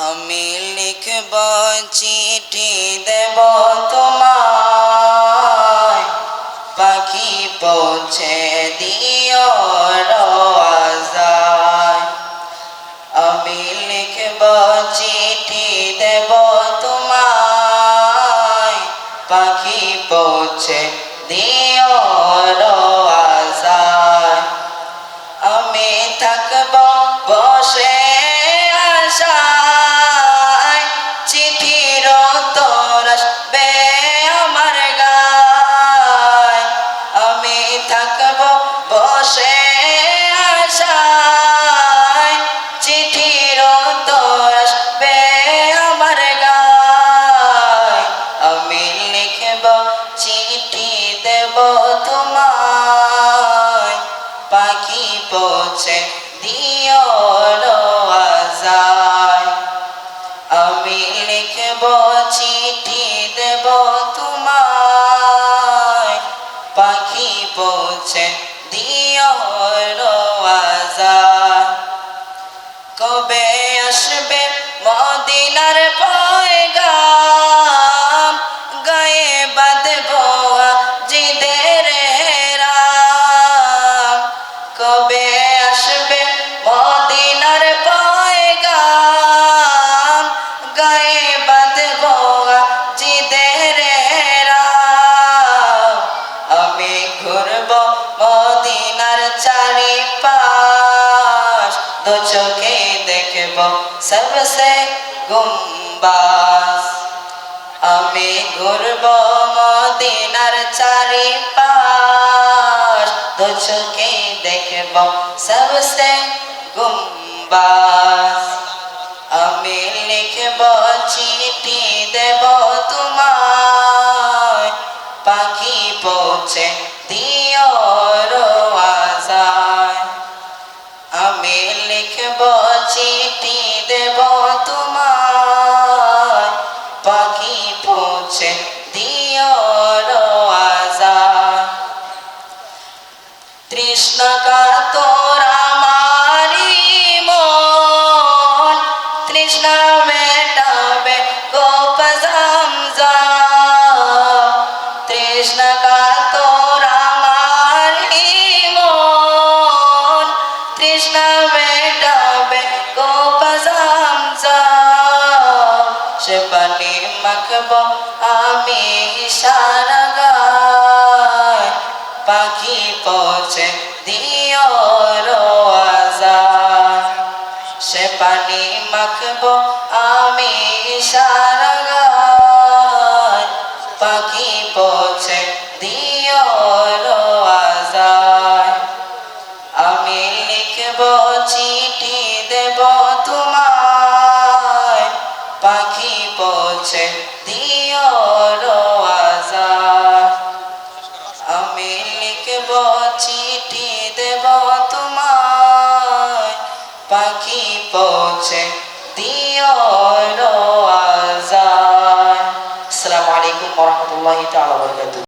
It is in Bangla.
আমি লিখব চিঠি দেব তোমায়, পাখি পৌঁছে দিও রোয়াজায়। আমি লিখব চিঠি দেব তোমায়, পাখি পৌঁছে দিও রোয়াজায়। আমি থাকব বসে আশায়, চিঠির উত্তর আসবে আমার গায়। আমি থাকব বসে আশায়, চিঠির উত্তর আসবে আমার গায়। আমি লিখব চিঠি দেব তোমায়, পাখি পৌঁছে দিও রোয়াজায়। আমি লিখব চিঠি দেব তোমায়, পাখি পৌঁছে দিও রোয়াজায়। কবে আসবে মদিনার পয়গাম, গায়ে বাঁধব জিদের হেরাম। কবে আসবে মদিনার পয়গাম, গায়ে বাঁধব জিদের হেরাম। আমি ঘুরব মদিনার চারিপাশ, দু চোখে দেখব সবসে গুম্বাজ। আমি ঘুরব মদিনার চারিপাশ, দু চোখে দেখব সবসে গুম্বাজ। আমি লিখব চিঠি দেব তোমায়, পাখি পৌঁছে দিও রোয়াজায়। আমি লিখব চিঠি দেব তোমায়, পাখি পৌঁছে দিও রোয়াজায়। তৃষ্ণা কাতর আমারি মন, তৃষ্ণা মেটাবে গোপ জমজম। তৃষ্ণা কাতর আমারি মন, তৃষ্ণা মেটাবে গোপ জমজম। সে পানি মাখব আমি ইশারা গায়, পাখি পৌঁছে দিও রোয়াজায়। সে পানি মাখব আমি ইশারা গায়, পাখি পৌঁছে দিও রোয়াজায়। আমি লিখব চিঠি দেব তোমায়, পাখি পৌঁছে দিও রোয়াজায়। আমি লিখব চিঠি দেব তোমায়, পাখি পৌঁছে দিও রোয়াজায়। আসসালামু আলাইকুম ওয়া রাহমাতুল্লাহি তাআলা ওয়া বারাকাতুহু।